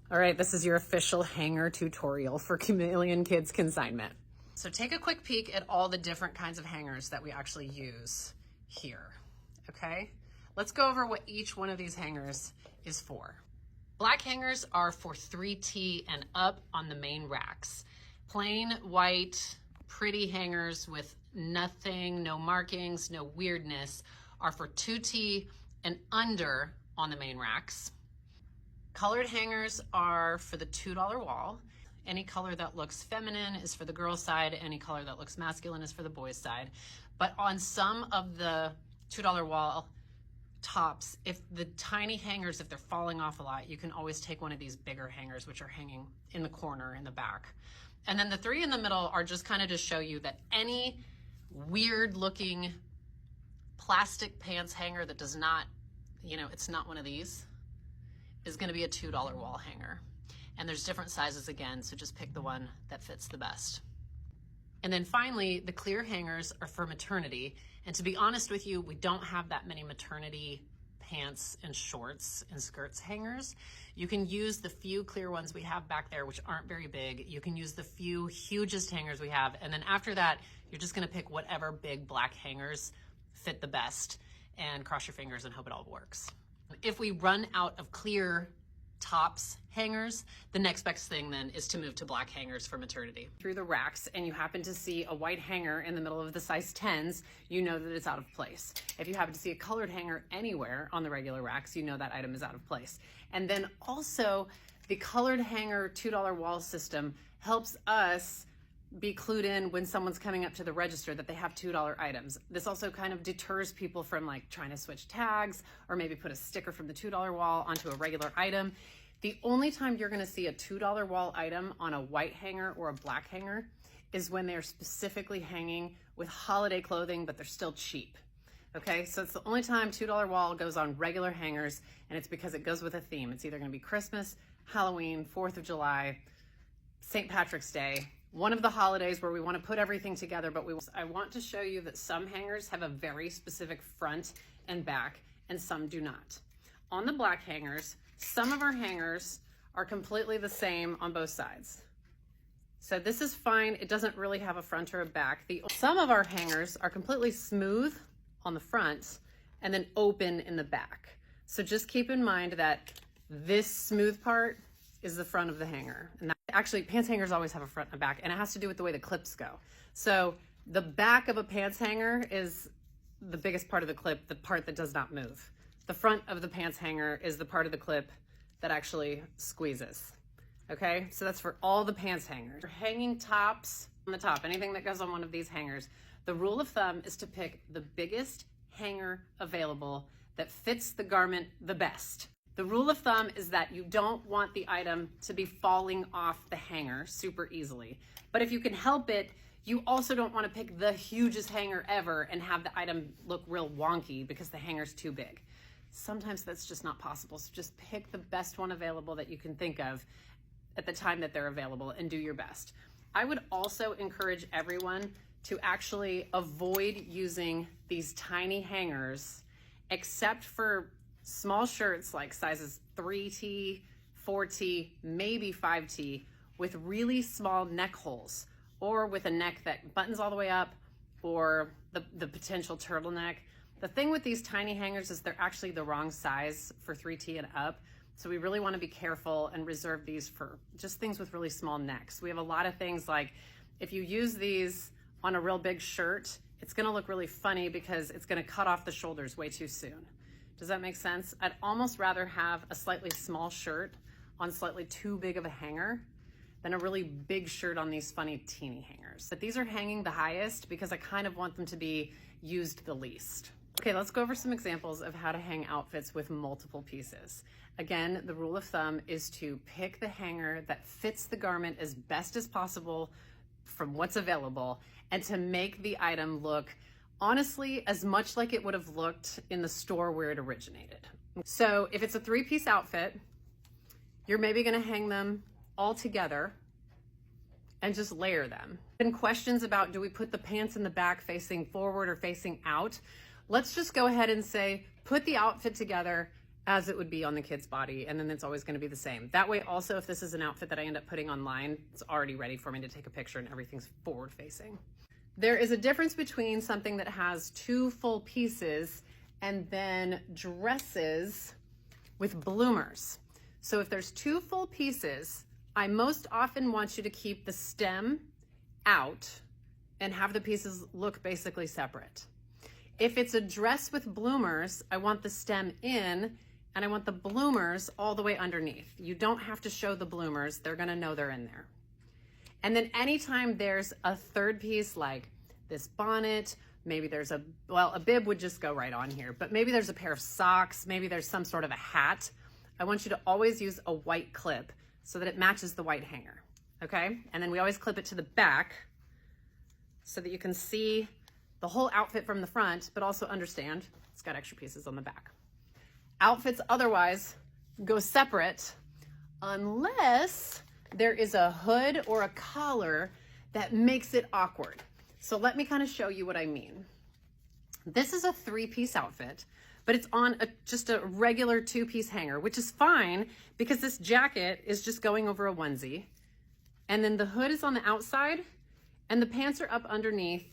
All right, this is your official hanger tutorial for Chameleon Kids Consignment. So take a quick peek at all the different kinds of hangers that we actually use here, okay? Let's go over what each one of these hangers is for. Black hangers are for 3T and up on the main racks. Plain white, pretty hangers with nothing, no markings, no weirdness are for 2T and under on the main racks. Colored hangers are for the $2 wall. Any color that looks feminine is for the girls' side. Any color that looks masculine is for the boys' side. But on some of the $2 wall tops, if the tiny hangers, if they're falling off a lot, you can always take one of these bigger hangers, which are hanging in the corner in the back. And then the three in the middle are just kind of to show you that any weird looking plastic pants hanger that does not, it's not one of these, is going to be a $2 wall hanger. And there's different sizes again, so just pick the one that fits the best. And then finally, the clear hangers are for maternity. And to be honest with you, we don't have that many maternity pants and shorts and skirts hangers. You can use the few clear ones we have back there, which aren't very big. You can use the few hugest hangers we have. And then after that, you're just gonna pick whatever big black hangers fit the best and cross your fingers and hope it all works. If we run out of clear tops hangers, the next best thing then is to move to black hangers for maternity. Through the racks and you happen to see a white hanger in the middle of the size 10s, you know that it's out of place. If you happen to see a colored hanger anywhere on the regular racks, you know that item is out of place. And then also the colored hanger $2 wall system helps us be clued in when someone's coming up to the register that they have $2 items. This also kind of deters people from like trying to switch tags or maybe put a sticker from the $2 wall onto a regular item. The only time you're gonna see a $2 wall item on a white hanger or a black hanger is when they're specifically hanging with holiday clothing, but they're still cheap. Okay, so it's the only time $2 wall goes on regular hangers, and it's because it goes with a theme. It's either gonna be Christmas, Halloween, 4th of July, St. Patrick's Day, one of the holidays where we want to put everything together, but I want to show you that some hangers have a very specific front and back and some do not. On the black hangers, some of our hangers are completely the same on both sides. So this is fine. It doesn't really have a front or a back. Some of our hangers are completely smooth on the front and then open in the back. So just keep in mind that this smooth part is the front of the hanger. And actually, pants hangers always have a front and a back, and it has to do with the way the clips go. So the back of a pants hanger is the biggest part of the clip, the part that does not move. The front of the pants hanger is the part of the clip that actually squeezes. Okay, so that's for all the pants hangers. For hanging tops on the top, anything that goes on one of these hangers, the rule of thumb is to pick the biggest hanger available that fits the garment the best. The rule of thumb is that you don't want the item to be falling off the hanger super easily. But if you can help it, you also don't want to pick the hugest hanger ever and have the item look real wonky because the hanger's too big. Sometimes that's just not possible. So just pick the best one available that you can think of at the time that they're available and do your best. I would also encourage everyone to actually avoid using these tiny hangers except for small shirts like sizes 3T, 4T, maybe 5T with really small neck holes or with a neck that buttons all the way up or the potential turtleneck. The thing with these tiny hangers is they're actually the wrong size for 3T and up. So we really want to be careful and reserve these for just things with really small necks. We have a lot of things like if you use these on a real big shirt, it's going to look really funny because it's going to cut off the shoulders way too soon. Does that make sense? I'd almost rather have a slightly small shirt on slightly too big of a hanger than a really big shirt on these funny teeny hangers. But these are hanging the highest because I kind of want them to be used the least. Okay, let's go over some examples of how to hang outfits with multiple pieces. Again, the rule of thumb is to pick the hanger that fits the garment as best as possible from what's available and to make the item look honestly as much like it would have looked in the store where it originated. So if it's a 3-piece outfit, you're maybe gonna hang them all together and just layer them. And questions about do we put the pants in the back facing forward or facing out? Let's just go ahead and say, put the outfit together as it would be on the kid's body, and then it's always going to be the same. That way also, if this is an outfit that I end up putting online, it's already ready for me to take a picture and everything's forward facing. There is a difference between something that has 2 full pieces and then dresses with bloomers. So if there's 2 full pieces, I most often want you to keep the stem out and have the pieces look basically separate. If it's a dress with bloomers, I want the stem in and I want the bloomers all the way underneath. You don't have to show the bloomers. They're gonna know they're in there. And then anytime there's a 3rd piece, like this bonnet, maybe there's a bib would just go right on here, but maybe there's a pair of socks, maybe there's some sort of a hat. I want you to always use a white clip so that it matches the white hanger, okay? And then we always clip it to the back so that you can see the whole outfit from the front, but also understand it's got extra pieces on the back. Outfits otherwise go separate unless there is a hood or a collar that makes it awkward. So let me kind of show you what I mean. This is a 3-piece outfit, but it's on just a regular 2-piece hanger, which is fine because this jacket is just going over a onesie. And then the hood is on the outside and the pants are up underneath,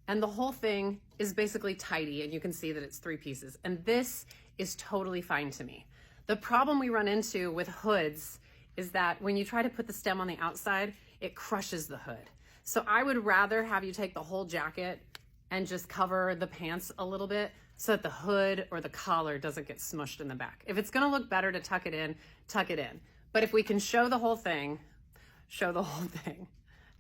and the whole thing is basically tidy, and you can see that it's 3 pieces. And this is totally fine to me. The problem we run into with hoods is that when you try to put the stem on the outside, it crushes the hood. So I would rather have you take the whole jacket and just cover the pants a little bit so that the hood or the collar doesn't get smushed in the back. If it's gonna look better to tuck it in, tuck it in. But if we can show the whole thing, show the whole thing.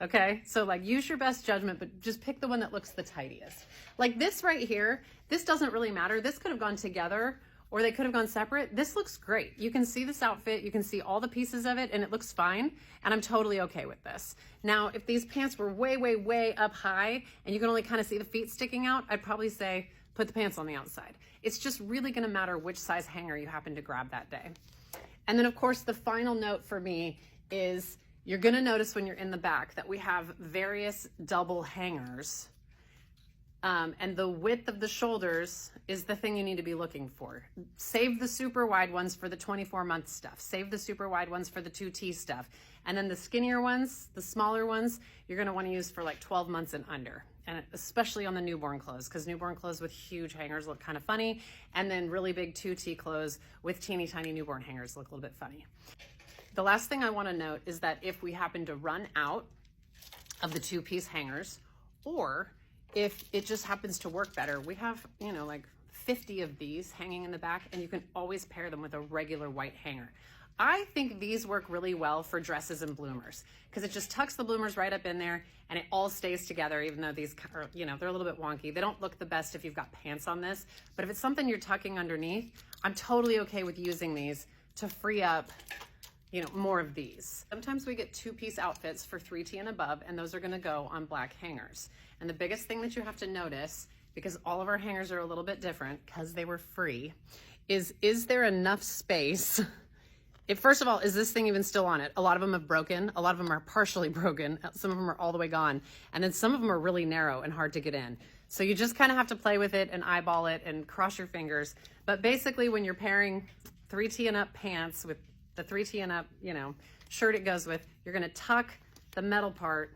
Okay, so like use your best judgment, but just pick the one that looks the tidiest. Like this right here, this doesn't really matter. This could have gone together or they could have gone separate. This looks great. You can see this outfit, you can see all the pieces of it, and it looks fine, and I'm totally okay with this. Now, if these pants were way, way, way up high and you can only kind of see the feet sticking out, I'd probably say put the pants on the outside. It's just really gonna matter which size hanger you happen to grab that day. And then of course, the final note for me is you're gonna notice when you're in the back that we have various double hangers, and the width of the shoulders is the thing you need to be looking for. Save the super wide ones for the 24-month stuff. Save the super wide ones for the 2T stuff. And then the skinnier ones, the smaller ones, you're gonna wanna use for like 12 months and under. And especially on the newborn clothes, because newborn clothes with huge hangers look kind of funny, and then really big 2T clothes with teeny tiny newborn hangers look a little bit funny. The last thing I want to note is that if we happen to run out of the 2-piece hangers, or if it just happens to work better, we have, you know, like 50 of these hanging in the back, and you can always pair them with a regular white hanger. I think these work really well for dresses and bloomers because it just tucks the bloomers right up in there and it all stays together, even though these are, you know, they're a little bit wonky. They don't look the best if you've got pants on this, but if it's something you're tucking underneath, I'm totally okay with using these to free up, you know, more of these. Sometimes we get 2-piece outfits for 3T and above, and those are gonna go on black hangers. And the biggest thing that you have to notice, because all of our hangers are a little bit different because they were free, is there enough space? First of all, is this thing even still on it? A lot of them have broken. A lot of them are partially broken. Some of them are all the way gone. And then some of them are really narrow and hard to get in. So you just kind of have to play with it and eyeball it and cross your fingers. But basically when you're pairing 3T and up pants with the 3T and up, you know, shirt it goes with, you're gonna tuck the metal part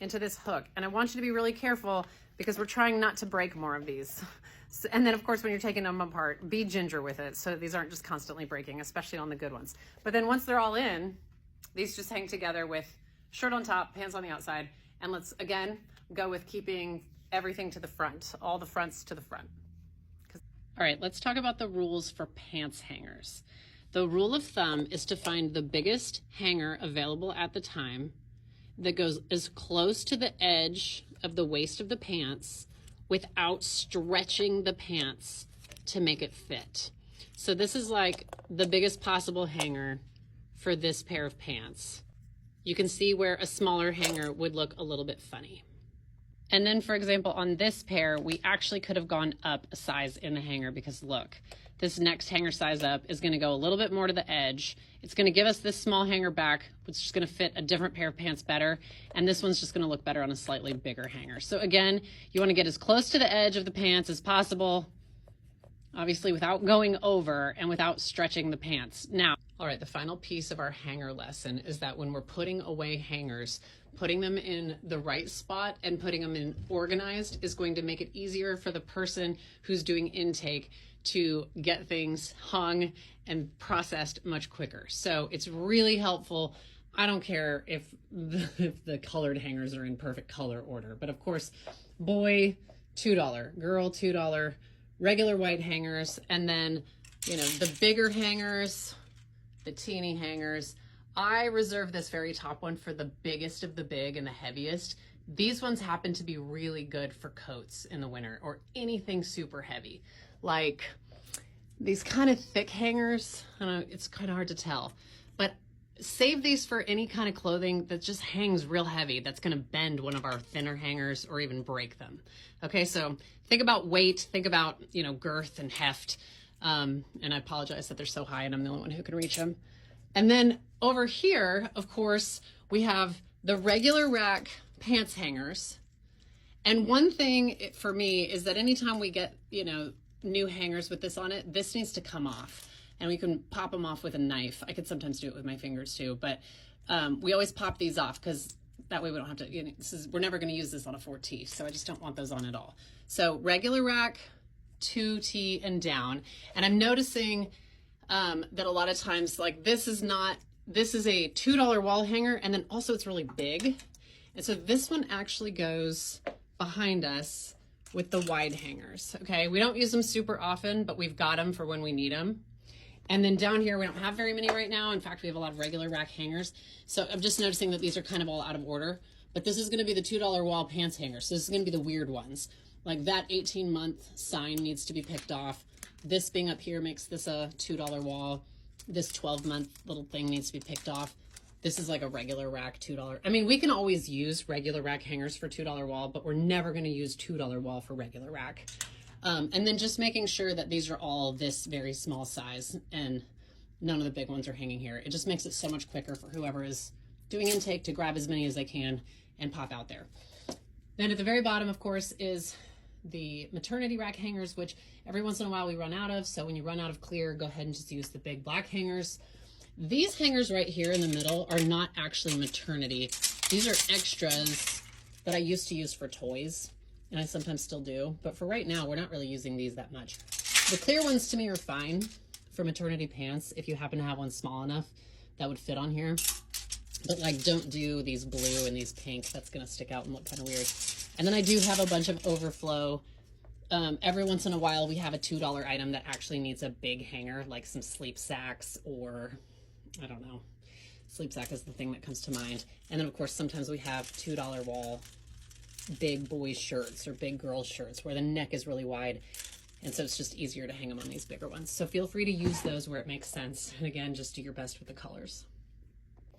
into this hook. And I want you to be really careful because we're trying not to break more of these. And then of course, when you're taking them apart, be ginger with it so these aren't just constantly breaking, especially on the good ones. But then once they're all in, these just hang together with shirt on top, pants on the outside. And let's, again, go with keeping everything to the front, all the fronts to the front. All right, let's talk about the rules for pants hangers. The rule of thumb is to find the biggest hanger available at the time that goes as close to the edge of the waist of the pants without stretching the pants to make it fit. So this is like the biggest possible hanger for this pair of pants. You can see where a smaller hanger would look a little bit funny. And then for example, on this pair, we actually could have gone up a size in the hanger because look, this next hanger size up is gonna go a little bit more to the edge. It's gonna give us this small hanger back, which is just gonna fit a different pair of pants better. And this one's just gonna look better on a slightly bigger hanger. So again, you wanna get as close to the edge of the pants as possible obviously without going over and without stretching the pants. Now, all right, the final piece of our hanger lesson is that when we're putting away hangers, putting them in the right spot and putting them in organized is going to make it easier for the person who's doing intake to get things hung and processed much quicker. So it's really helpful. I don't care if the colored hangers are in perfect color order, but of course, boy, $2, girl, $2, regular white hangers, and then, you know, the bigger hangers, the teeny hangers. I reserve this very top one for the biggest of the big and the heaviest. These ones happen to be really good for coats in the winter or anything super heavy. Like these kind of thick hangers, I don't know, it's kind of hard to tell, but save these for any kind of clothing that just hangs real heavy, that's gonna bend one of our thinner hangers or even break them. Okay, so think about weight, think about, you know, girth and heft. And I apologize that they're so high and I'm the only one who can reach them. And then over here, of course, we have the regular rack pants hangers. And one thing for me is that anytime we get, you know, new hangers with this on it, this needs to come off. And we can pop them off with a knife. I could sometimes do it with my fingers too, but we always pop these off because that way we don't have to, you know, we're never going to use this on a 4T, so I just don't want those on at all. So regular rack, 2T and down. And I'm noticing that a lot of times, like this is a $2 wall hanger, and then also it's really big. And so this one actually goes behind us with the wide hangers, okay? We don't use them super often, but we've got them for when we need them. And then down here, we don't have very many right now. In fact, we have a lot of regular rack hangers. So I'm just noticing that these are kind of all out of order, but this is gonna be the $2 wall pants hanger. So this is gonna be the weird ones. Like that 18-month sign needs to be picked off. This being up here makes this a $2 wall. This 12-month little thing needs to be picked off. This is like a regular rack, $2. I mean, we can always use regular rack hangers for $2 wall, but we're never gonna use $2 wall for regular rack. And then just making sure that these are all this very small size and none of the big ones are hanging here. It just makes it so much quicker for whoever is doing intake to grab as many as they can and pop out there. Then at the very bottom, of course, is the maternity rack hangers, which every once in a while we run out of. So when you run out of clear, go ahead and just use the big black hangers. These hangers right here in the middle are not actually maternity. These are extras that I used to use for toys. And I sometimes still do, but for right now, we're not really using these that much. The clear ones to me are fine for maternity pants if you happen to have one small enough that would fit on here. But like, don't do these blue and these pink. That's gonna stick out and look kind of weird. And then I do have a bunch of overflow. Every once in a while, we have a $2 item that actually needs a big hanger, like some sleep sacks or, I don't know. Sleep sack is the thing that comes to mind. And then of course, sometimes we have $2 wall big boy shirts or big girl shirts where the neck is really wide, and so it's just easier to hang them on these bigger ones. So feel free to use those where it makes sense, and again, just do your best with the colors.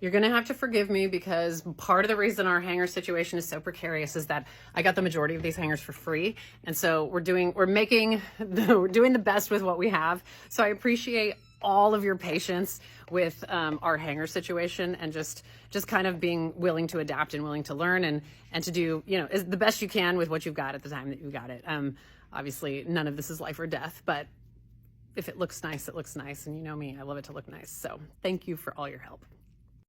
You're gonna have to forgive me because part of the reason our hanger situation is so precarious is that I got the majority of these hangers for free, and so we're doing the best with what we have. So I appreciate all of your patience with our hanger situation and just kind of being willing to adapt and willing to learn and to do, you know, the best you can with what you've got at the time that you got it. Obviously none of this is life or death, but if it looks nice, it looks nice. And you know me, I love it to look nice. So thank you for all your help.